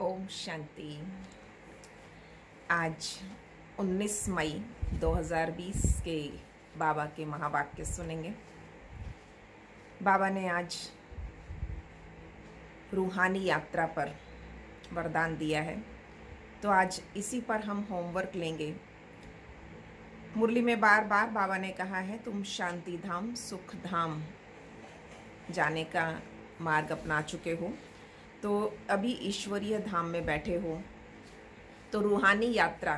ओम शांति। आज 19 मई 2020 के बाबा के महावाक्य सुनेंगे। बाबा ने आज रूहानी यात्रा पर वरदान दिया है, तो आज इसी पर हम होमवर्क लेंगे। मुरली में बार बार बाबा ने कहा है, तुम शांति धाम सुख धाम जाने का मार्ग अपना चुके हो, तो अभी ईश्वरीय धाम में बैठे हो। तो रूहानी यात्रा,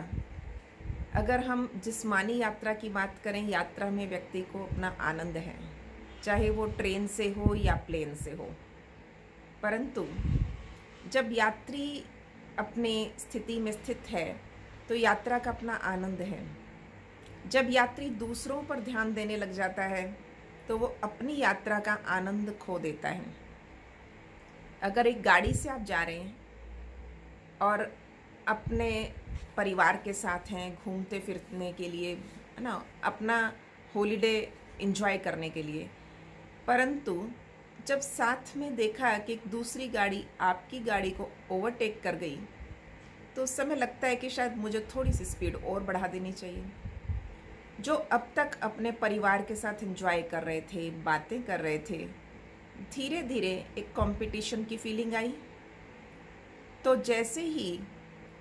अगर हम जिस्मानी यात्रा की बात करें, यात्रा में व्यक्ति को अपना आनंद है, चाहे वो ट्रेन से हो या प्लेन से हो। परंतु जब यात्री अपने स्थिति में स्थित है तो यात्रा का अपना आनंद है। जब यात्री दूसरों पर ध्यान देने लग जाता है तो वो अपनी यात्रा का आनंद खो देता है। अगर एक गाड़ी से आप जा रहे हैं और अपने परिवार के साथ हैं, घूमते फिरने के लिए, है ना, अपना हॉलीडे एंजॉय करने के लिए, परंतु जब साथ में देखा कि एक दूसरी गाड़ी आपकी गाड़ी को ओवरटेक कर गई, तो उस समय लगता है कि शायद मुझे थोड़ी सी स्पीड और बढ़ा देनी चाहिए। जो अब तक अपने परिवार के साथ एंजॉय कर रहे थे, बातें कर रहे थे, धीरे धीरे एक कंपटीशन की फीलिंग आई। तो जैसे ही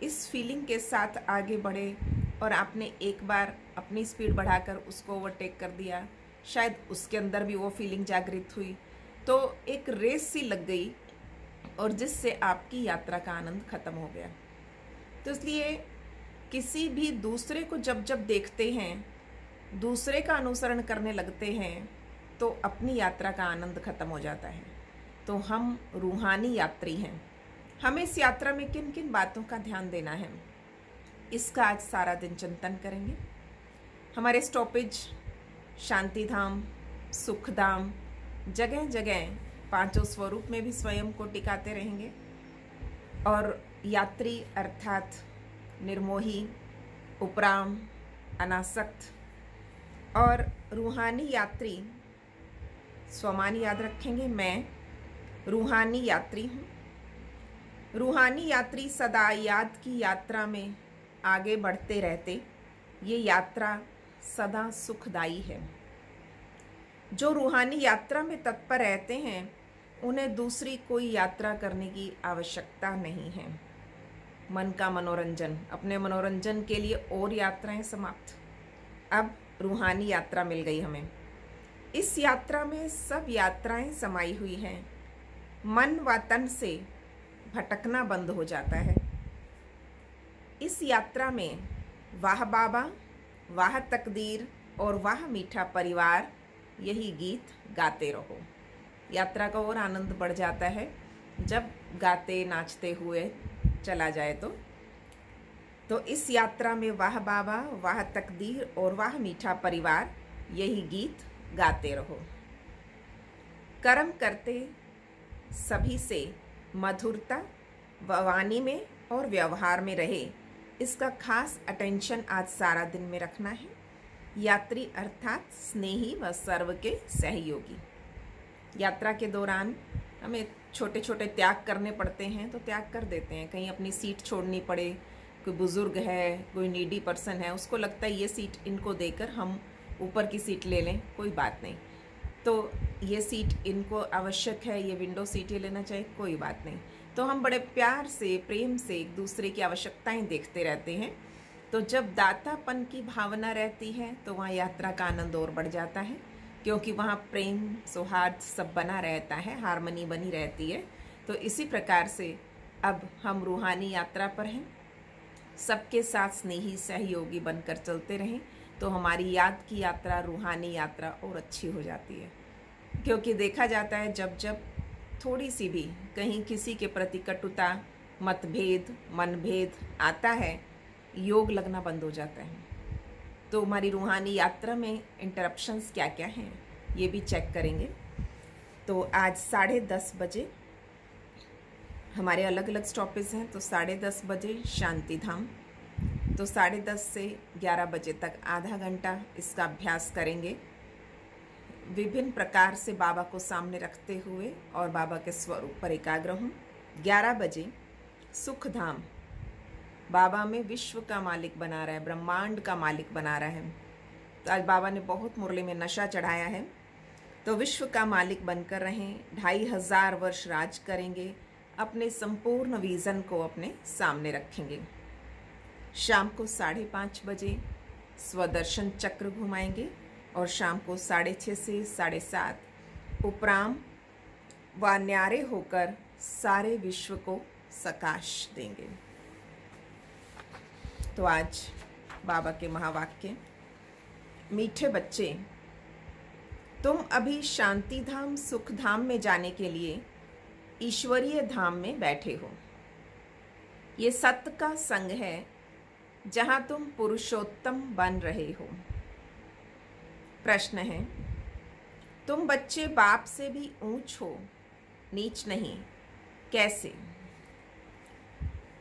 इस फीलिंग के साथ आगे बढ़े और आपने एक बार अपनी स्पीड बढ़ाकर उसको ओवरटेक कर दिया, शायद उसके अंदर भी वो फीलिंग जागृत हुई, तो एक रेस सी लग गई और जिससे आपकी यात्रा का आनंद खत्म हो गया। तो इसलिए किसी भी दूसरे को जब जब देखते हैं, दूसरे का अनुसरण करने लगते हैं, तो अपनी यात्रा का आनंद खत्म हो जाता है। तो हम रूहानी यात्री हैं, हमें इस यात्रा में किन किन बातों का ध्यान देना है, इसका आज सारा दिन चिंतन करेंगे। हमारे स्टॉपेज शांति धाम सुख धाम, जगह जगह पांचों स्वरूप में भी स्वयं को टिकाते रहेंगे। और यात्री अर्थात निर्मोही, उपराम, अनासक्त और रूहानी यात्री स्वमान याद रखेंगे। मैं रूहानी यात्री हूँ। रूहानी यात्री सदा याद की यात्रा में आगे बढ़ते रहते, ये यात्रा सदा सुखदायी है। जो रूहानी यात्रा में तत्पर रहते हैं, उन्हें दूसरी कोई यात्रा करने की आवश्यकता नहीं है। मन का मनोरंजन, अपने मनोरंजन के लिए और यात्राएं समाप्त। अब रूहानी यात्रा मिल गई हमें। इस यात्रा में सब यात्राएं समाई हुई हैं। मन व तन से भटकना बंद हो जाता है। इस यात्रा में वाह बाबा, वाह तकदीर और वाह मीठा परिवार, यही गीत गाते रहो। यात्रा का और आनंद बढ़ जाता है जब गाते नाचते हुए चला जाए। तो इस यात्रा में वाह बाबा, वाह तकदीर और वाह मीठा परिवार, यही गीत गाते रहो। कर्म करते सभी से मधुरता वाणी में और व्यवहार में रहे, इसका खास अटेंशन आज सारा दिन में रखना है। यात्री अर्थात स्नेही व सर्व के सहयोगी। यात्रा के दौरान हमें छोटे छोटे त्याग करने पड़ते हैं, तो त्याग कर देते हैं। कहीं अपनी सीट छोड़नी पड़े, कोई बुजुर्ग है, कोई नीडी पर्सन है, उसको लगता है ये सीट इनको देकर हम ऊपर की सीट ले लें, कोई बात नहीं। तो ये सीट इनको आवश्यक है, ये विंडो सीट ये लेना चाहिए, कोई बात नहीं। तो हम बड़े प्यार से, प्रेम से एक दूसरे की आवश्यकताएं देखते रहते हैं। तो जब दातापन की भावना रहती है तो वहाँ यात्रा का आनंद और बढ़ जाता है, क्योंकि वहाँ प्रेम सौहार्द सब बना रहता है, हार्मनी बनी रहती है। तो इसी प्रकार से अब हम रूहानी यात्रा पर हैं, सबके साथ स्नेही सहयोगी बनकर चलते रहें, तो हमारी याद की यात्रा, रूहानी यात्रा और अच्छी हो जाती है। क्योंकि देखा जाता है जब जब थोड़ी सी भी कहीं किसी के प्रति कटुता, मतभेद, मनभेद आता है, योग लगना बंद हो जाता है। तो हमारी रूहानी यात्रा में इंटरप्शंस क्या क्या हैं, ये भी चेक करेंगे। तो आज 10:30 बजे हमारे अलग अलग स्टॉपेज हैं। तो 10:30 बजे शांति धाम, तो 10:30 से 11 बजे तक आधा घंटा इसका अभ्यास करेंगे। विभिन्न प्रकार से बाबा को सामने रखते हुए और बाबा के स्वरूप पर एकाग्र हूँ। 11 बजे सुख धाम बाबा में विश्व का मालिक बना रहा है, ब्रह्मांड का मालिक बना रहा है। तो आज बाबा ने बहुत मुरली में नशा चढ़ाया है। तो विश्व का मालिक बनकर रहें, 2500 वर्ष राज करेंगे, अपने संपूर्ण विजन को अपने सामने रखेंगे। शाम को 5:30 बजे स्वदर्शन चक्र घुमाएंगे और शाम को 6:30 से 7:30 उपराम व न्यारे होकर सारे विश्व को सकाश देंगे। तो आज बाबा के महावाक्य, मीठे बच्चे, तुम अभी शांति धाम सुख धाम में जाने के लिए ईश्वरीय धाम में बैठे हो। ये सत्य का संग है जहां तुम पुरुषोत्तम बन रहे हो। प्रश्न है, तुम बच्चे बाप से भी ऊंच हो, नीच नहीं, कैसे?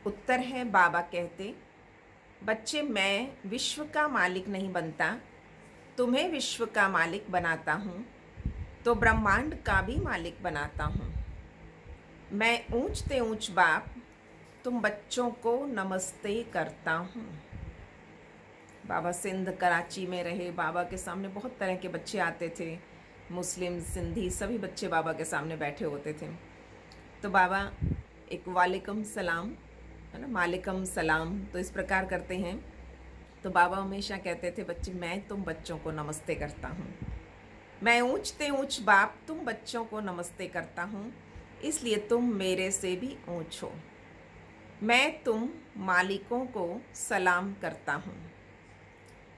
उत्तर है, बाबा कहते, बच्चे मैं विश्व का मालिक नहीं बनता, तुम्हें विश्व का मालिक बनाता हूँ तो ब्रह्मांड का भी मालिक बनाता हूँ। मैं ऊंचते ऊंच बाप तुम बच्चों को नमस्ते करता हूँ। बाबा सिंध कराची में रहे, बाबा के सामने बहुत तरह के बच्चे आते थे, मुस्लिम सिंधी सभी बच्चे बाबा के सामने बैठे होते थे। तो बाबा एक वालेकुम सलाम है ना, मालिकम सलाम, तो इस प्रकार करते हैं। तो बाबा हमेशा कहते थे, बच्चे मैं तुम बच्चों को नमस्ते करता हूँ, मैं ऊंचते ऊंच बाप तुम बच्चों को नमस्ते करता हूँ, इसलिए तुम मेरे से भी ऊंच हो। मैं तुम मालिकों को सलाम करता हूँ,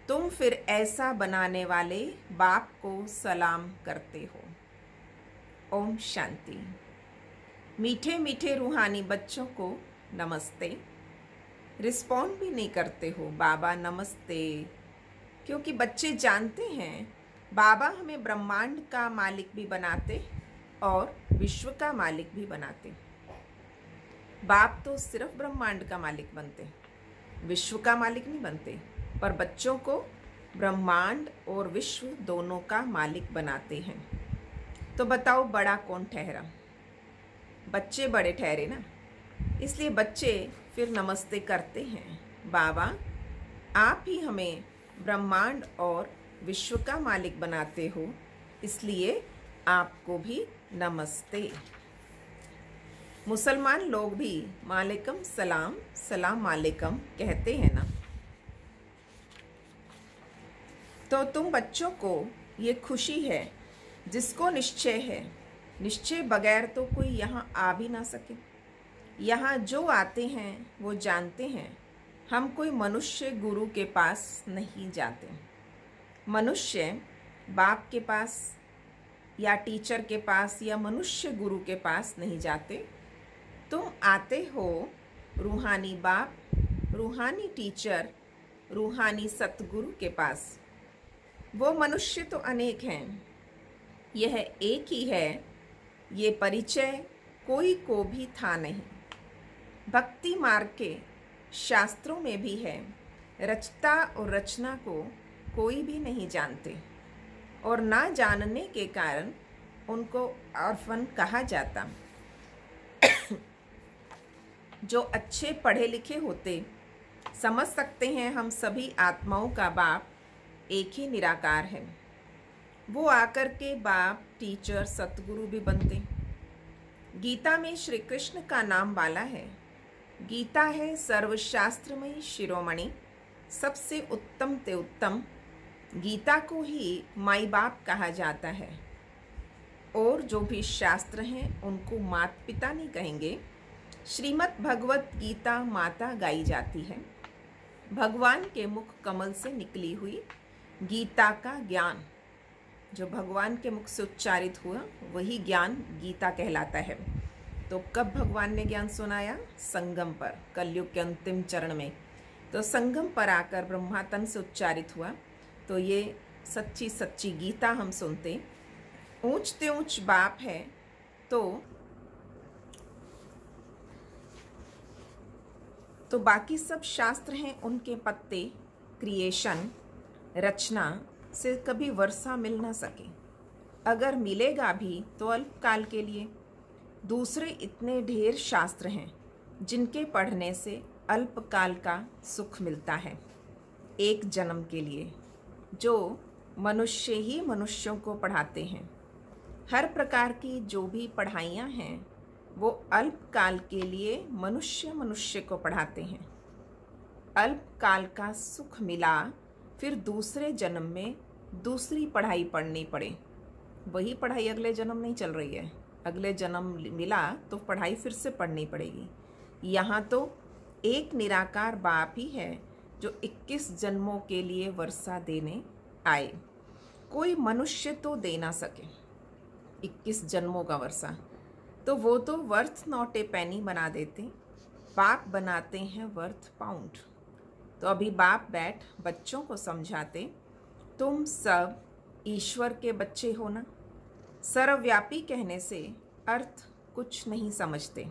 तुम फिर ऐसा बनाने वाले बाप को सलाम करते हो। ओम शांति। मीठे मीठे रूहानी बच्चों को नमस्ते। रिस्पॉन्ड भी नहीं करते हो, बाबा नमस्ते, क्योंकि बच्चे जानते हैं बाबा हमें ब्रह्मांड का मालिक भी बनाते और विश्व का मालिक भी बनाते। बाप तो सिर्फ ब्रह्मांड का मालिक बनते, विश्व का मालिक नहीं बनते, पर बच्चों को ब्रह्मांड और विश्व दोनों का मालिक बनाते हैं। तो बताओ बड़ा कौन ठहरा? बच्चे बड़े ठहरे ना, इसलिए बच्चे फिर नमस्ते करते हैं, बाबा आप ही हमें ब्रह्मांड और विश्व का मालिक बनाते हो, इसलिए आपको भी नमस्ते। मुसलमान लोग भी मालिकम सलाम, सलाम मालिकम कहते हैं ना। तो तुम बच्चों को ये खुशी है जिसको निश्चय है, निश्चय बगैर तो कोई यहाँ आ भी ना सके। यहाँ जो आते हैं वो जानते हैं हम कोई मनुष्य गुरु के पास नहीं जाते। मनुष्य बाप के पास या टीचर के पास या मनुष्य गुरु के पास नहीं जाते। तुम आते हो रूहानी बाप, रूहानी टीचर, रूहानी सतगुरु के पास। वो मनुष्य तो अनेक हैं, यह एक ही है, ये परिचय कोई को भी था नहीं। भक्ति मार्ग के शास्त्रों में भी है, रचता और रचना को कोई भी नहीं जानते और ना जानने के कारण उनको ऑर्फन कहा जाता। जो अच्छे पढ़े लिखे होते समझ सकते हैं हम सभी आत्माओं का बाप एक ही निराकार है। वो आकर के बाप, टीचर, सतगुरु भी बनते। गीता में श्री कृष्ण का नाम वाला है। गीता है सर्वशास्त्रमयी शिरोमणि, सबसे उत्तम ते उत्तम। गीता को ही माई बाप कहा जाता है। और जो भी शास्त्र हैं उनको माता पिता नहीं कहेंगे। श्रीमद् भगवत गीता माता गाई जाती है। भगवान के मुख कमल से निकली हुई गीता का ज्ञान, जो भगवान के मुख से उच्चारित हुआ वही ज्ञान गीता कहलाता है। तो कब भगवान ने ज्ञान सुनाया? संगम पर, कलयुग के अंतिम चरण में। तो संगम पर आकर ब्रह्मातन से उच्चारित हुआ। तो ये सच्ची सच्ची गीता हम सुनते। ऊंचते ऊंच बाप है तो बाकी सब शास्त्र हैं उनके पत्ते, क्रिएशन, रचना से कभी वर्षा मिल ना सके। अगर मिलेगा भी तो अल्पकाल के लिए। दूसरे इतने ढेर शास्त्र हैं जिनके पढ़ने से अल्पकाल का सुख मिलता है, एक जन्म के लिए, जो मनुष्य ही मनुष्यों को पढ़ाते हैं। हर प्रकार की जो भी पढ़ाइयाँ हैं वो अल्पकाल के लिए मनुष्य मनुष्य को पढ़ाते हैं। अल्पकाल का सुख मिला, फिर दूसरे जन्म में दूसरी पढ़ाई पढ़नी पड़े, वही पढ़ाई अगले जन्म नहीं चल रही है। अगले जन्म मिला तो पढ़ाई फिर से पढ़नी पड़ेगी। यहाँ तो एक निराकार बाप ही है जो 21 जन्मों के लिए वर्षा देने आए। कोई मनुष्य तो दे ना सके 21 जन्मों का वर्षा, तो वो तो वर्थ नॉट ए पेनी बना देते, बाप बनाते हैं वर्थ पाउंड। तो अभी बाप बैठ बच्चों को समझाते, तुम सब ईश्वर के बच्चे हो ना। सर्वव्यापी कहने से अर्थ कुछ नहीं समझते।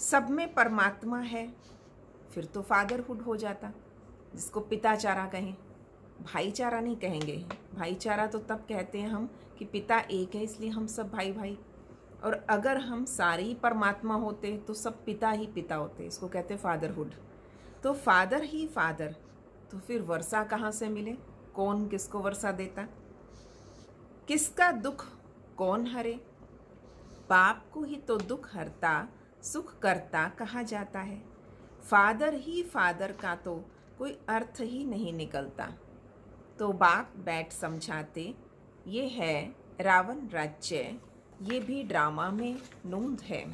सब में परमात्मा है, फिर तो फादरहुड हो जाता, जिसको पिताचारा कहें। भाईचारा नहीं कहेंगे। भाईचारा तो तब कहते हैं हम कि पिता एक है इसलिए हम सब भाई भाई, और अगर हम सारे ही परमात्मा होते तो सब पिता ही पिता होते, इसको कहते फादरहुड। तो फादर ही फादर, तो फिर वर्षा कहाँ से मिले? कौन किसको वर्षा देता? किसका दुख कौन हरे? बाप को ही तो दुख हरता सुख करता कहा जाता है। फादर ही फादर का तो कोई अर्थ ही नहीं निकलता। तो बाप बैठ समझाते, ये है रावण राज्य, ये भी ड्रामा में नूंद है।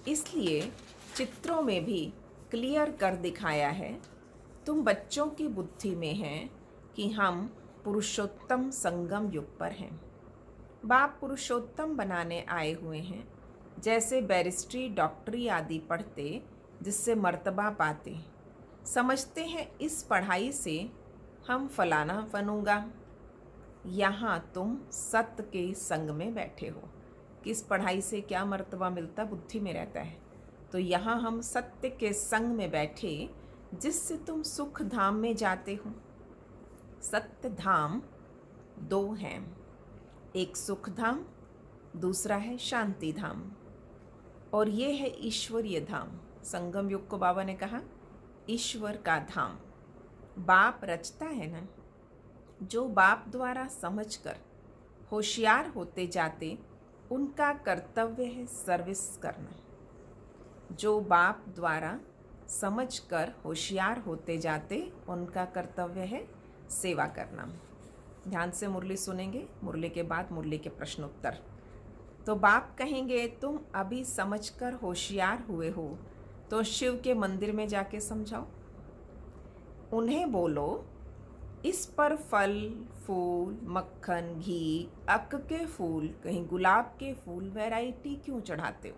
इसलिए चित्रों में भी क्लियर कर दिखाया है। तुम बच्चों की बुद्धि में है कि हम पुरुषोत्तम संगम युग पर हैं। बाप पुरुषोत्तम बनाने आए हुए हैं। जैसे बैरिस्ट्री डॉक्टरी आदि पढ़ते, जिससे मर्तबा पाते, समझते हैं इस पढ़ाई से हम फलाना बनूंगा। यहाँ तुम सत्य के संग में बैठे हो। किस पढ़ाई से क्या मर्तबा मिलता बुद्धि में रहता है। तो यहाँ हम सत्य के संग में बैठे, जिससे तुम सुख धाम में जाते हो। सत्य धाम दो हैं, एक सुख धाम, दूसरा है शांति धाम, और ये है ईश्वरीय धाम। संगम युग को बाबा ने कहा ईश्वर का धाम। बाप रचता है ना, जो बाप द्वारा समझकर होशियार होते जाते, उनका कर्तव्य है सर्विस करना। जो बाप द्वारा समझकर होशियार होते जाते, उनका कर्तव्य है सेवा करना। ध्यान से मुरली सुनेंगे, मुरली के बाद मुरली के प्रश्न उत्तर। तो बाप कहेंगे, तुम अभी समझकर होशियार हुए हो तो शिव के मंदिर में जाके समझाओ। उन्हें बोलो, इस पर फल फूल मक्खन घी अक के फूल, कहीं गुलाब के फूल वैरायटी क्यों चढ़ाते हो?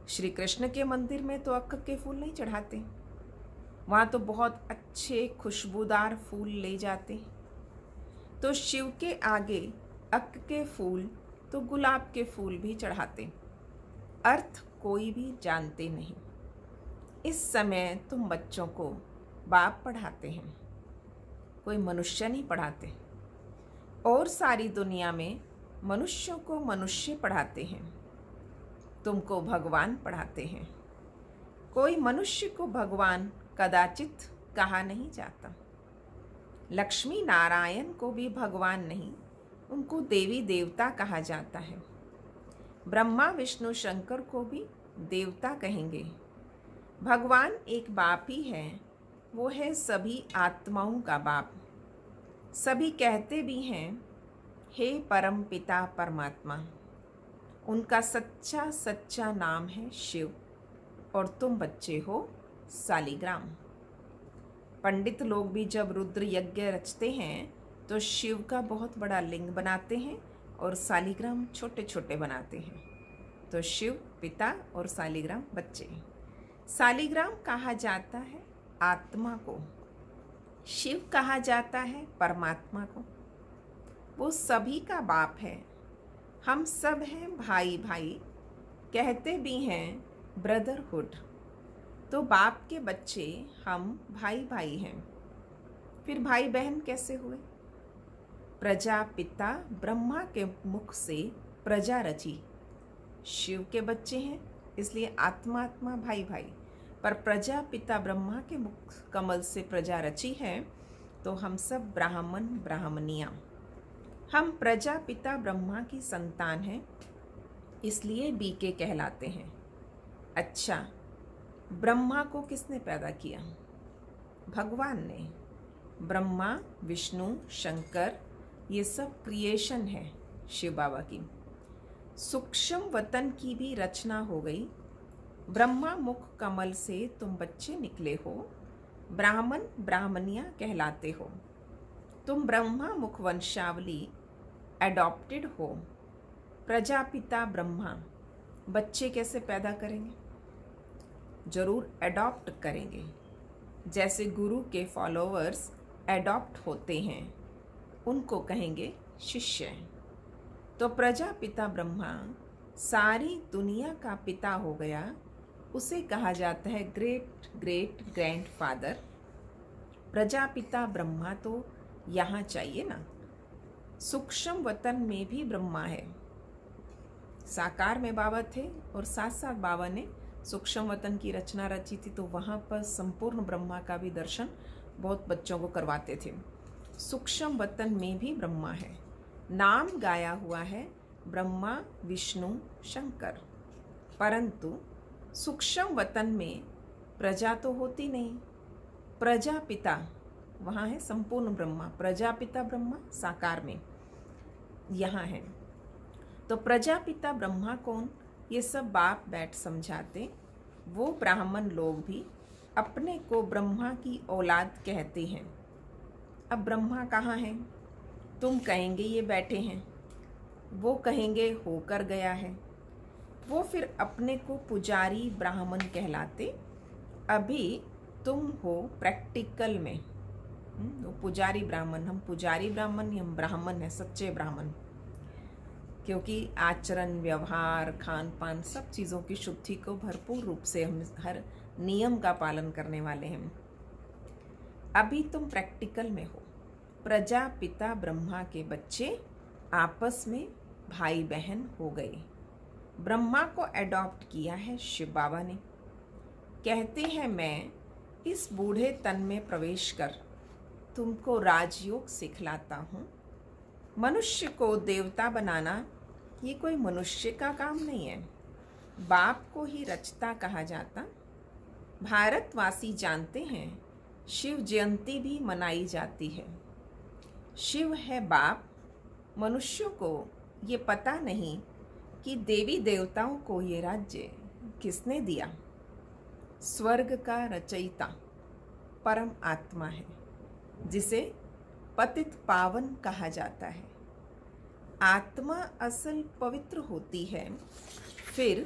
श्री कृष्ण के मंदिर में तो अक के फूल नहीं चढ़ाते, वहाँ तो बहुत अच्छे खुशबूदार फूल ले जाते। तो शिव के आगे अक के फूल तो गुलाब के फूल भी चढ़ाते। अर्थ कोई भी जानते नहीं। इस समय तुम बच्चों को बाप पढ़ाते हैं, कोई मनुष्य नहीं पढ़ाते। और सारी दुनिया में मनुष्यों को मनुष्य पढ़ाते हैं, तुमको भगवान पढ़ाते हैं। कोई मनुष्य को भगवान कदाचित कहा नहीं जाता। लक्ष्मी नारायण को भी भगवान नहीं, उनको देवी देवता कहा जाता है। ब्रह्मा विष्णु शंकर को भी देवता कहेंगे। भगवान एक बाप ही है, वो है सभी आत्माओं का बाप। सभी कहते भी हैं हे परम पिता परमात्मा। उनका सच्चा सच्चा नाम है शिव, और तुम बच्चे हो सालिग्राम। पंडित लोग भी जब रुद्र यज्ञ रचते हैं तो शिव का बहुत बड़ा लिंग बनाते हैं और सालिग्राम छोटे छोटे बनाते हैं। तो शिव पिता और सालिग्राम बच्चे। सालिग्राम कहा जाता है आत्मा को, शिव कहा जाता है परमात्मा को। वो सभी का बाप है। हम सब हैं भाई भाई, कहते भी हैं ब्रदरहुड। तो बाप के बच्चे हम भाई भाई हैं। फिर भाई बहन कैसे हुए? प्रजापिता ब्रह्मा के मुख से प्रजा रची। शिव के बच्चे हैं इसलिए आत्मा आत्मा भाई भाई, पर प्रजापिता ब्रह्मा के मुख कमल से प्रजा रची है, तो हम सब ब्राह्मण ब्राह्मणियाँ। हम प्रजापिता ब्रह्मा की संतान हैं, इसलिए बीके कहलाते हैं। अच्छा, ब्रह्मा को किसने पैदा किया? भगवान ने। ब्रह्मा, विष्णु, शंकर, ये सब क्रिएशन है शिव बाबा की। सूक्ष्म वतन की भी रचना हो गई। ब्रह्मा मुख कमल से तुम बच्चे निकले हो, ब्राह्मण ब्राह्मणियाँ कहलाते हो। तुम ब्रह्मा मुख वंशावली एडॉप्टेड हो। प्रजापिता ब्रह्मा बच्चे कैसे पैदा करेंगे? जरूर एडॉप्ट करेंगे। जैसे गुरु के फॉलोअर्स एडॉप्ट होते हैं, उनको कहेंगे शिष्य। तो प्रजापिता ब्रह्मा सारी दुनिया का पिता हो गया, उसे कहा जाता है great great grandfather. Prajapita Brahma तो यहाँ चाहिए ना। सूक्ष्म वतन में भी ब्रह्मा है। साकार में बाबा थे और साथ साथ बाबा ने सूक्ष्म वतन की रचना रची थी, तो वहाँ पर संपूर्ण ब्रह्मा का भी दर्शन बहुत बच्चों को करवाते थे। सूक्ष्म वतन में भी ब्रह्मा है। नाम गाया हुआ है ब्रह्मा, विष्णु, शंकर, परंतु सूक्ष्म वतन में प्रजा तो होती नहीं। प्रजापिता वहाँ है संपूर्ण ब्रह्मा, प्रजापिता ब्रह्मा साकार में यहाँ है। तो प्रजापिता ब्रह्मा कौन? ये सब बाप बैठ समझाते। वो ब्राह्मण लोग भी अपने को ब्रह्मा की औलाद कहते हैं। अब ब्रह्मा कहाँ हैं? तुम कहेंगे ये बैठे हैं, वो कहेंगे होकर गया है। वो फिर अपने को पुजारी ब्राह्मण कहलाते। अभी तुम हो प्रैक्टिकल में वो पुजारी ब्राह्मण, हम पुजारी ब्राह्मण, हम ब्राह्मण हैं, सच्चे ब्राह्मण। क्योंकि आचरण, व्यवहार, खान पान सब चीज़ों की शुद्धि को भरपूर रूप से हम हर नियम का पालन करने वाले हैं। अभी तुम प्रैक्टिकल में हो। प्रजापिता ब्रह्मा के बच्चे आपस में भाई बहन हो गए। ब्रह्मा को एडॉप्ट किया है शिव बाबा ने। कहते हैं मैं इस बूढ़े तन में प्रवेश कर तुमको राजयोग सिखलाता हूँ। मनुष्य को देवता बनाना ये कोई मनुष्य का काम नहीं है, बाप को ही रचता कहा जाता। भारतवासी जानते हैं शिव जयंती भी मनाई जाती है। शिव है बाप। मनुष्यों को ये पता नहीं कि देवी देवताओं को ये राज्य किसने दिया। स्वर्ग का रचयिता परम आत्मा है, जिसे पतित पावन कहा जाता है। आत्मा असल पवित्र होती है, फिर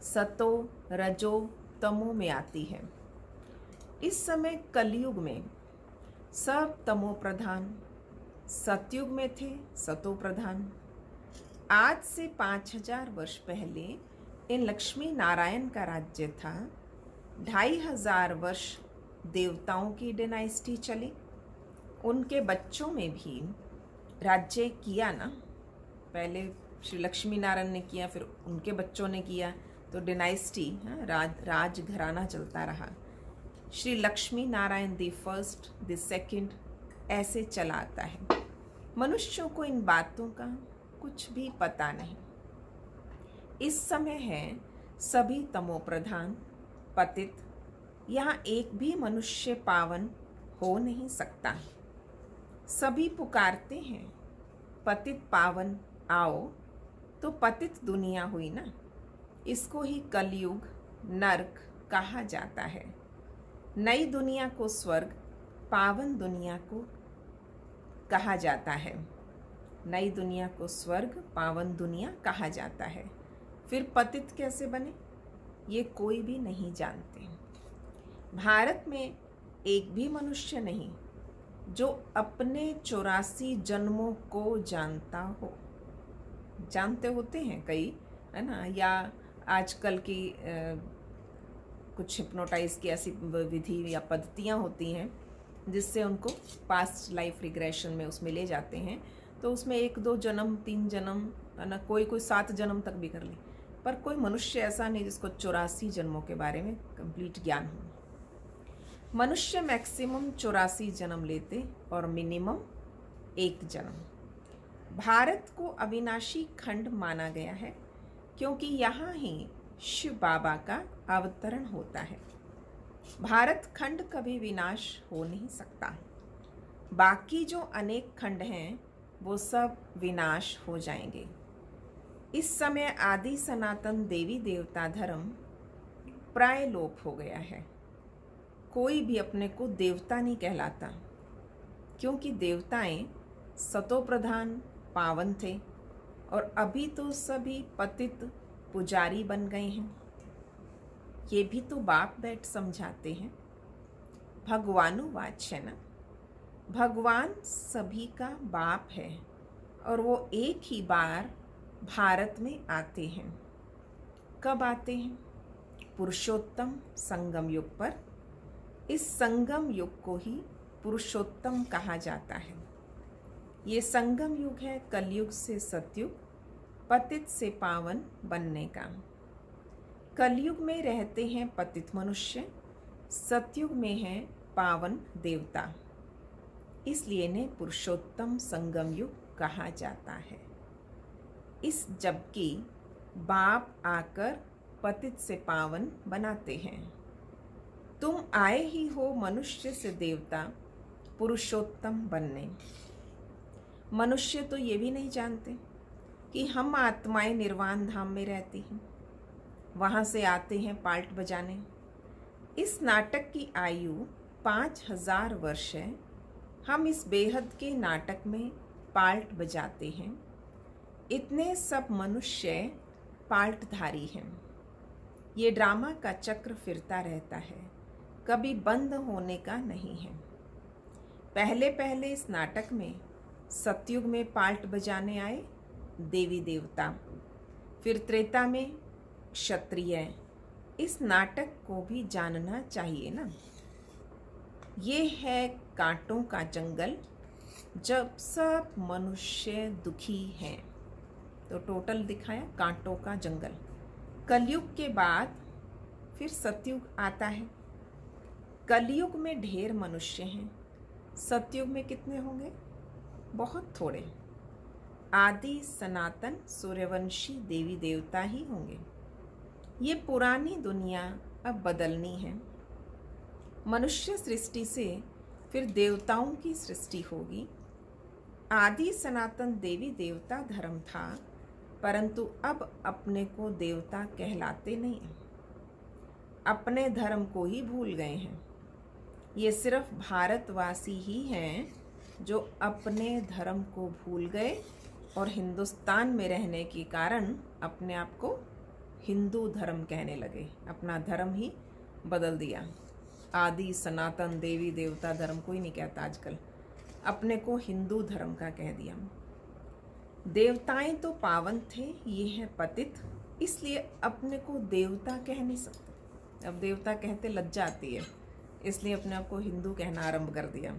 सतो रजो तमो में आती है। इस समय कलयुग में सब तमो प्रधान, सतयुग में थे सतो प्रधान। आज से 5000 वर्ष पहले इन लक्ष्मी नारायण का राज्य था। 2500 वर्ष देवताओं की डायनेस्टी चली। उनके बच्चों में भी राज्य किया ना। पहले श्री लक्ष्मी नारायण ने किया, फिर उनके बच्चों ने किया, तो डायनेस्टी राज घराना चलता रहा। Shri Lakshmi Narayan the first, the second, ऐसे चला आता है। मनुष्यों को इन बातों का कुछ भी पता नहीं। इस समय है सभी तमो प्रधान, पतित। यहाँ एक भी मनुष्य पावन हो नहीं सकता। सभी पुकारते हैं पतित पावन आओ, तो पतित दुनिया हुई ना। इसको ही कलयुग नरक कहा जाता है। नई दुनिया को स्वर्ग, पावन दुनिया को कहा जाता है। नई दुनिया को स्वर्ग, पावन दुनिया कहा जाता है। फिर पतित कैसे बने ये कोई भी नहीं जानते। भारत में एक भी मनुष्य नहीं जो अपने 84 जन्मों को जानता हो। जानते होते हैं कई, है ना, या आजकल की कुछ हिप्नोटाइज की ऐसी विधि या पद्धतियाँ होती हैं जिससे उनको पास्ट लाइफ रिग्रेशन में उसमें ले जाते हैं। तो उसमें 1-2 जन्म, 3 जन्म, है ना, कोई 7 जन्म तक भी कर ले, पर कोई मनुष्य ऐसा नहीं जिसको 84 जन्मों के बारे में कंप्लीट ज्ञान हो। मनुष्य मैक्सिमम 84 जन्म लेते और मिनिमम 1 जन्म। भारत को अविनाशी खंड माना गया है क्योंकि यहाँ ही शिव बाबा का अवतरण होता है। भारत खंड कभी विनाश हो नहीं सकता। बाकी जो अनेक खंड हैं वो सब विनाश हो जाएंगे। इस समय आदि सनातन देवी देवता धर्म प्राय लोप हो गया है। कोई भी अपने को देवता नहीं कहलाता क्योंकि देवताएं सतो प्रधान पावन थे और अभी तो सभी पतित पुजारी बन गए हैं। ये भी तो बाप बैठ समझाते हैं। भगवानुवाच है ना, भगवान सभी का बाप है और वो एक ही बार भारत में आते हैं। कब आते हैं? पुरुषोत्तम संगम युग पर। इस संगम युग को ही पुरुषोत्तम कहा जाता है। ये संगम युग है कलयुग से सतयुग, पतित से पावन बनने का। कलयुग में रहते हैं पतित मनुष्य, सतयुग में है पावन देवता, इसलिए इन्हें पुरुषोत्तम संगम युग कहा जाता है। इस जबकि बाप आकर पतित से पावन बनाते हैं। तुम आए ही हो मनुष्य से देवता पुरुषोत्तम बनने। मनुष्य तो ये भी नहीं जानते कि हम आत्माएं निर्वाण धाम में रहती हैं, वहाँ से आते हैं पाल्ट बजाने। इस नाटक की आयु 5000 वर्ष है। हम इस बेहद के नाटक में पाल्ट बजाते हैं। इतने सब मनुष्य पाल्टधारी हैं। ये ड्रामा का चक्र फिरता रहता है, कभी बंद होने का नहीं है। पहले पहले इस नाटक में सतयुग में पाल्ट बजाने आए देवी देवता, फिर त्रेता में क्षत्रिय। इस नाटक को भी जानना चाहिए ना। ये है कांटों का जंगल जब सब मनुष्य दुखी हैं। तो टोटल दिखाया कांटों का जंगल। कलयुग के बाद फिर सतयुग आता है। कलयुग में ढेर मनुष्य हैं, सतयुग में कितने होंगे? बहुत थोड़े। आदि सनातन सूर्यवंशी देवी देवता ही होंगे। ये पुरानी दुनिया अब बदलनी है। मनुष्य सृष्टि से फिर देवताओं की सृष्टि होगी। आदि सनातन देवी देवता धर्म था, परंतु अब अपने को देवता कहलाते नहीं, अपने धर्म को ही भूल गए हैं। ये सिर्फ भारतवासी ही हैं जो अपने धर्म को भूल गए और हिंदुस्तान में रहने के कारण अपने आप को हिंदू धर्म कहने लगे, अपना धर्म ही बदल दिया। आदि सनातन देवी देवता धर्म कोई नहीं कहता आजकल, अपने को हिंदू धर्म का कह दिया। देवताएं तो पावन थे, ये है पतित, इसलिए अपने को देवता कह नहीं सकते। अब देवता कहते लज्जा आती है, इसलिए अपने आप को हिंदू कहना आरंभ कर दिया।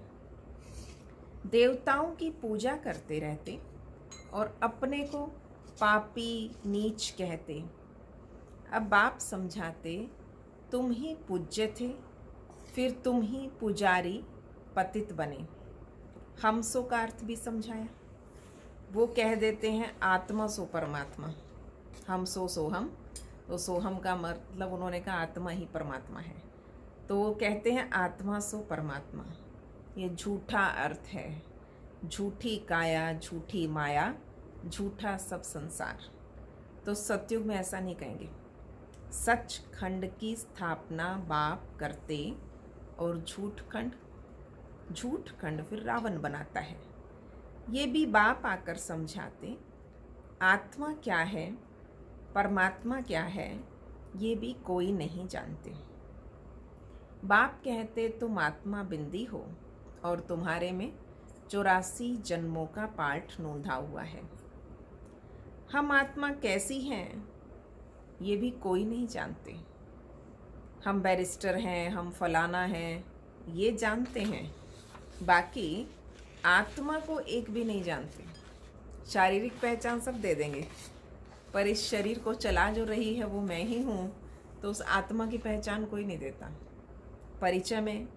देवताओं की पूजा करते रहते और अपने को पापी नीच कहते। अब बाप समझाते, तुम ही पूज्य थे, फिर तुम ही पुजारी पतित बने। हमसो का अर्थ भी समझाया। वो कह देते हैं आत्मा सो परमात्मा, हम सो सोहम। तो सोहम का मतलब उन्होंने कहा आत्मा ही परमात्मा है, तो वो कहते हैं आत्मा सो परमात्मा। ये झूठा अर्थ है। झूठी काया, झूठी माया, झूठा सब संसार। तो सतयुग में ऐसा नहीं कहेंगे। सच खंड की स्थापना बाप करते और झूठ खंड फिर रावण बनाता है। ये भी बाप आकर समझाते। आत्मा क्या है, परमात्मा क्या है, ये भी कोई नहीं जानते। बाप कहते तुम आत्मा बिंदी हो और तुम्हारे में 84 जन्मों का पाठ नोंधा हुआ है। हम आत्मा कैसी हैं ये भी कोई नहीं जानते। हम बैरिस्टर हैं, हम फलाना हैं, ये जानते हैं, बाकी आत्मा को एक भी नहीं जानते। शारीरिक पहचान सब दे देंगे, पर इस शरीर को चला जो रही है वो मैं ही हूँ, तो उस आत्मा की पहचान कोई नहीं देता। परिचय में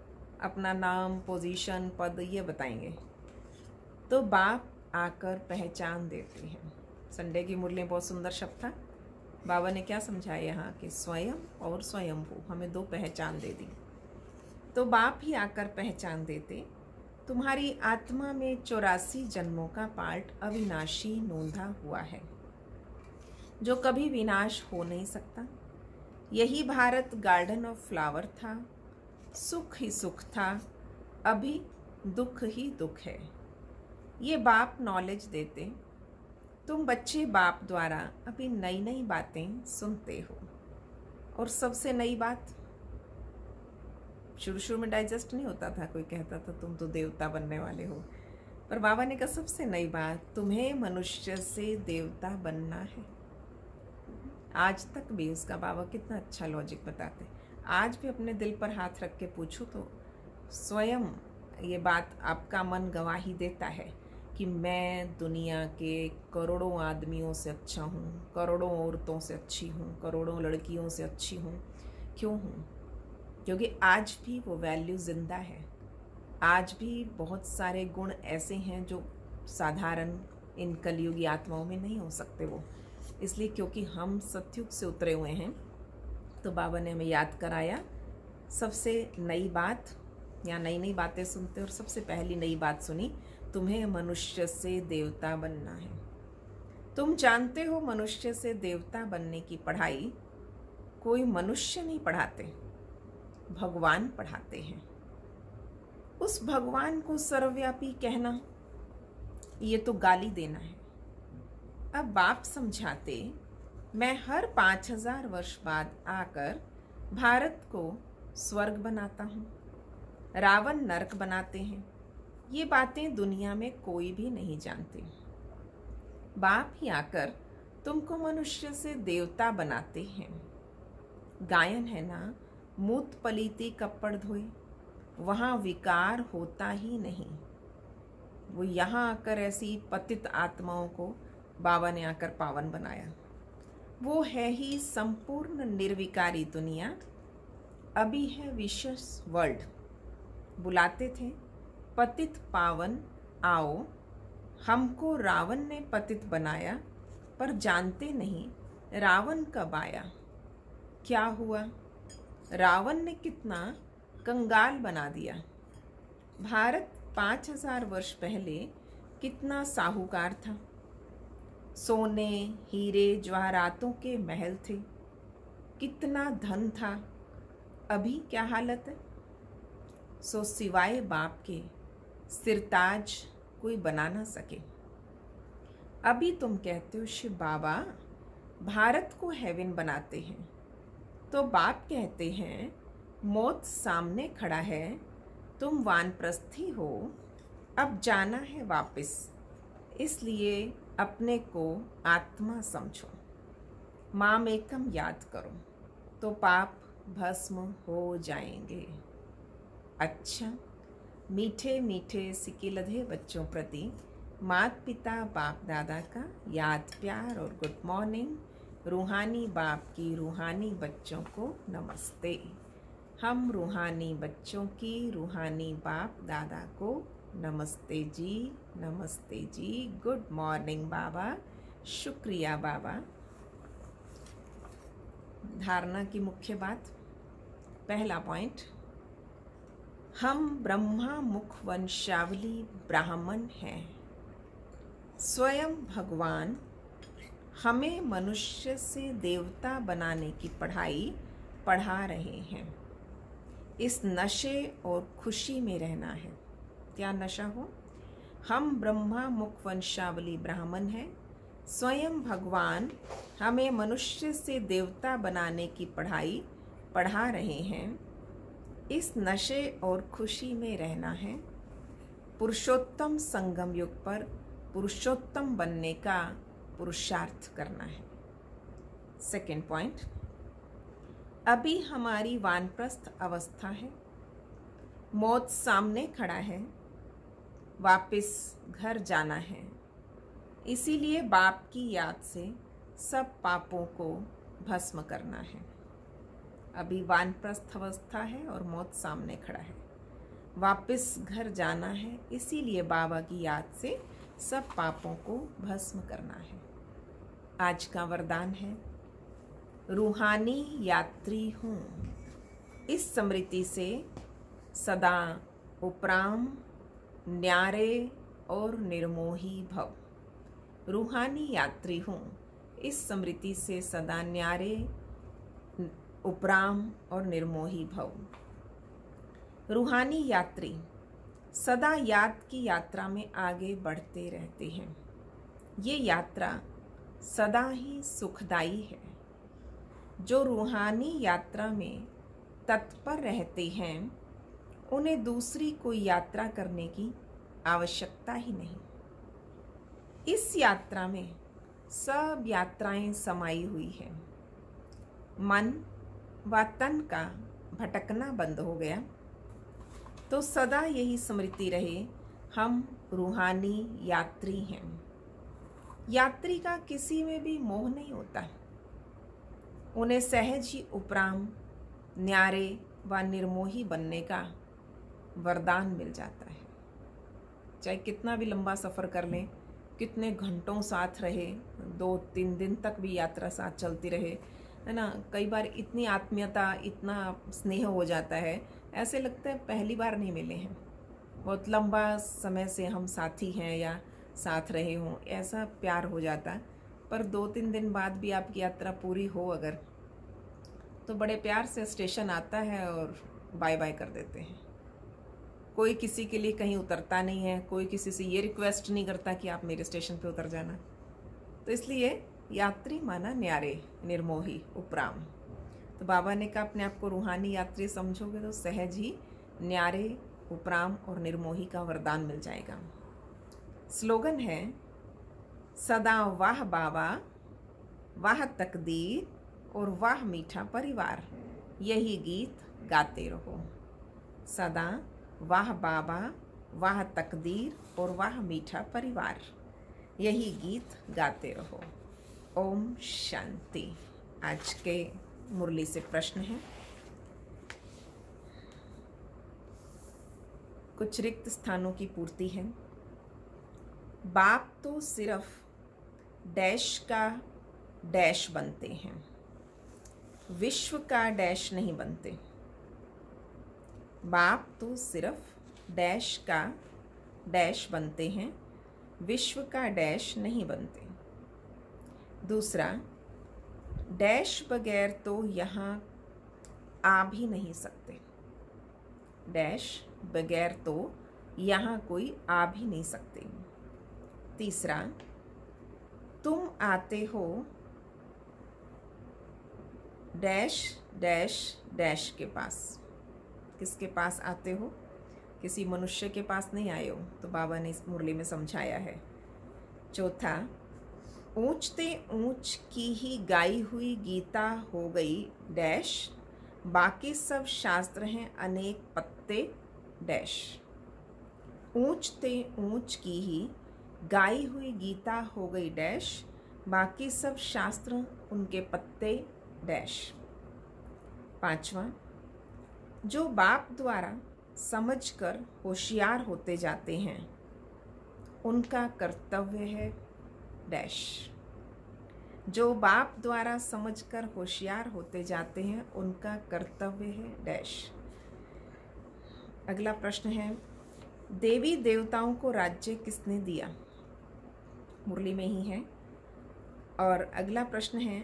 अपना नाम, पोजीशन, पद ये बताएंगे, तो बाप आकर पहचान देते हैं। संडे की मुरली में बहुत सुंदर शब्द था। बाबा ने क्या समझाया यहाँ कि स्वयं और स्वयंभू, हमें दो पहचान दे दी। तो बाप ही आकर पहचान देते, तुम्हारी आत्मा में 84 जन्मों का पार्ट अविनाशी नोंधा हुआ है, जो कभी विनाश हो नहीं सकता। यही भारत गार्डन ऑफ फ्लावर था, सुख ही सुख था, अभी दुख ही दुख है। ये बाप नॉलेज देते, तुम बच्चे बाप द्वारा अभी नई नई बातें सुनते हो। और सबसे नई बात, शुरू में डाइजेस्ट नहीं होता था, कोई कहता था तुम तो देवता बनने वाले हो, पर बाबा ने कहा सबसे नई बात, तुम्हें मनुष्य से देवता बनना है। आज तक भी उसका बाबा कितना अच्छा लॉजिक बताते। आज भी अपने दिल पर हाथ रख के पूछो तो स्वयं ये बात आपका मन गवाही देता है कि मैं दुनिया के करोड़ों आदमियों से अच्छा हूँ, करोड़ों औरतों से अच्छी हूँ, करोड़ों लड़कियों से अच्छी हूँ। क्यों हूँ? क्योंकि आज भी वो वैल्यू ज़िंदा है। आज भी बहुत सारे गुण ऐसे हैं जो साधारण इन कलयुगी आत्माओं में नहीं हो सकते। वो इसलिए क्योंकि हम सतयुग से उतरे हुए हैं, तो बाबा ने हमें याद कराया सबसे नई बात, या नई नई बातें सुनते। और सबसे पहली नई बात सुनी, तुम्हें मनुष्य से देवता बनना है। तुम जानते हो मनुष्य से देवता बनने की पढ़ाई कोई मनुष्य नहीं पढ़ाते, भगवान पढ़ाते हैं। उस भगवान को सर्वव्यापी कहना ये तो गाली देना है। अब बाप समझाते, मैं हर 5000 वर्ष बाद आकर भारत को स्वर्ग बनाता हूँ, रावण नरक बनाते हैं। ये बातें दुनिया में कोई भी नहीं जानते। बाप ही आकर तुमको मनुष्य से देवता बनाते हैं। गायन है ना, मूत पलीती कपड़ धोए, वहाँ विकार होता ही नहीं। वो यहाँ आकर ऐसी पतित आत्माओं को बाबा ने आकर पावन बनाया। वो है ही संपूर्ण निर्विकारी दुनिया, अभी है विशेष वर्ल्ड। बुलाते थे पतित पावन आओ, हमको रावण ने पतित बनाया, पर जानते नहीं रावण कब आया। क्या हुआ? रावण ने कितना कंगाल बना दिया। भारत 5000 वर्ष पहले कितना साहूकार था। सोने, हीरे, जवाहरातों के महल थे, कितना धन था। अभी क्या हालत है? सो सिवाय बाप के सिरताज कोई बना ना सके। अभी तुम कहते हो शिव बाबा भारत को हेवन बनाते हैं, तो बाप कहते हैं मौत सामने खड़ा है, तुम वानप्रस्थी हो, अब जाना है वापस, इसलिए अपने को आत्मा समझो, माम एकम याद करो, तो पाप भस्म हो जाएंगे। अच्छा, मीठे मीठे सिकिलधे बच्चों प्रति माता पिता बाप दादा का याद, प्यार और गुड मॉर्निंग। रूहानी बाप की रूहानी बच्चों को नमस्ते। हम रूहानी बच्चों की रूहानी बाप दादा को नमस्ते जी, नमस्ते जी, गुड मॉर्निंग बाबा, शुक्रिया बाबा। धारणा की मुख्य बात, पहला पॉइंट, हम ब्रह्मा मुख वंशावली ब्राह्मण हैं। स्वयं भगवान हमें मनुष्य से देवता बनाने की पढ़ाई पढ़ा रहे हैं। इस नशे और खुशी में रहना है। क्या नशा हो? हम ब्रह्मा मुख वंशावली ब्राह्मण हैं। स्वयं भगवान हमें मनुष्य से देवता बनाने की पढ़ाई पढ़ा रहे हैं। इस नशे और खुशी में रहना है। पुरुषोत्तम संगम युग पर पुरुषोत्तम बनने का पुरुषार्थ करना है। सेकंड पॉइंट, अभी हमारी वानप्रस्थ अवस्था है, मौत सामने खड़ा है, वापस घर जाना है। इसीलिए बाप की याद से सब पापों को भस्म करना है। अभी वानप्रस्थ अवस्था है और मौत सामने खड़ा है, वापस घर जाना है, इसीलिए बाबा की याद से सब पापों को भस्म करना है। आज का वरदान है, रूहानी यात्री हूँ, इस स्मृति से सदा उपराम, न्यारे और निर्मोही भव। रूहानी यात्री हूँ, इस स्मृति से सदा न्यारे, उपराम और निर्मोही भव। रूहानी यात्री सदा याद की यात्रा में आगे बढ़ते रहते हैं। ये यात्रा सदा ही सुखदायी है। जो रूहानी यात्रा में तत्पर रहते हैं, उन्हें दूसरी कोई यात्रा करने की आवश्यकता ही नहीं। इस यात्रा में सब यात्राएं समाई हुई हैं। मन व तन का भटकना बंद हो गया तो सदा यही स्मृति रहे, हम रूहानी यात्री हैं। यात्री का किसी में भी मोह नहीं होता, उन्हें सहज ही उपराम, न्यारे व निर्मोही बनने का वरदान मिल जाता है। चाहे कितना भी लंबा सफ़र कर लें, कितने घंटों साथ रहे, 2-3 दिन तक भी यात्रा साथ चलती रहे, है ना। कई बार इतनी आत्मीयता, इतना स्नेह हो जाता है, ऐसे लगता है पहली बार नहीं मिले हैं, बहुत लंबा समय से हम साथी हैं या साथ रहे हों, ऐसा प्यार हो जाता है। पर 2-3 दिन बाद भी आपकी यात्रा पूरी हो अगर, तो बड़े प्यार से स्टेशन आता है और बाय बाय कर देते हैं। कोई किसी के लिए कहीं उतरता नहीं है, कोई किसी से ये रिक्वेस्ट नहीं करता कि आप मेरे स्टेशन पे उतर जाना। तो इसलिए यात्री माना न्यारे, निर्मोही, उपराम। तो बाबा ने कहा अपने आप को रूहानी यात्री समझोगे तो सहज ही न्यारे, उपराम और निर्मोही का वरदान मिल जाएगा। स्लोगन है, सदा वाह बाबा, वाह तकदीर और वाह मीठा परिवार, यही गीत गाते रहो। सदा वाह बाबा, वाह तकदीर और वाह मीठा परिवार, यही गीत गाते रहो। ओम शांति। आज के मुरली से प्रश्न है, कुछ रिक्त स्थानों की पूर्ति है। बाप तो सिर्फ डैश का डैश बनते हैं, विश्व का डैश नहीं बनते। बाप तो सिर्फ डैश का डैश बनते हैं, विश्व का डैश नहीं बनते। दूसरा, डैश बगैर तो यहाँ आ भी नहीं सकते। डैश बगैर तो यहाँ कोई आ भी नहीं सकते। तीसरा, तुम आते हो डैश डैश डैश के पास। किसके पास आते हो? किसी मनुष्य के पास नहीं आए हो, तो बाबा ने इस मुरली में समझाया है। चौथा, ऊंचते ऊंच की ही गाई हुई गीता हो गई डैश, बाकी सब शास्त्र हैं अनेक पत्ते डैश। ऊंचते ऊंच की ही गाई हुई गीता हो गई डैश, बाकी सब शास्त्र उनके पत्ते डैश। पांचवा, जो बाप द्वारा समझकर होशियार होते जाते हैं, उनका कर्तव्य है डैश। जो बाप द्वारा समझकर होशियार होते जाते हैं, उनका कर्तव्य है डैश। अगला प्रश्न है, देवी देवताओं को राज्य किसने दिया? मुरली में ही है। और अगला प्रश्न है,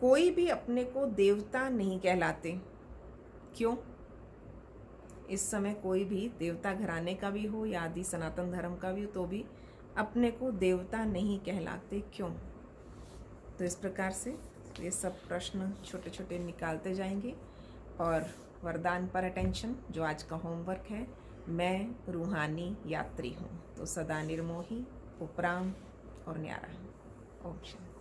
कोई भी अपने को देवता नहीं कहलाते, क्यों? इस समय कोई भी देवता घराने का भी हो या आदि सनातन धर्म का भी हो, तो भी अपने को देवता नहीं कहलाते, क्यों? तो इस प्रकार से ये सब प्रश्न छोटे छोटे निकालते जाएंगे। और वरदान पर अटेंशन, जो आज का होमवर्क है, मैं रूहानी यात्री हूँ, तो सदा निर्मोही, उपराम और न्यारा। ओम शांति।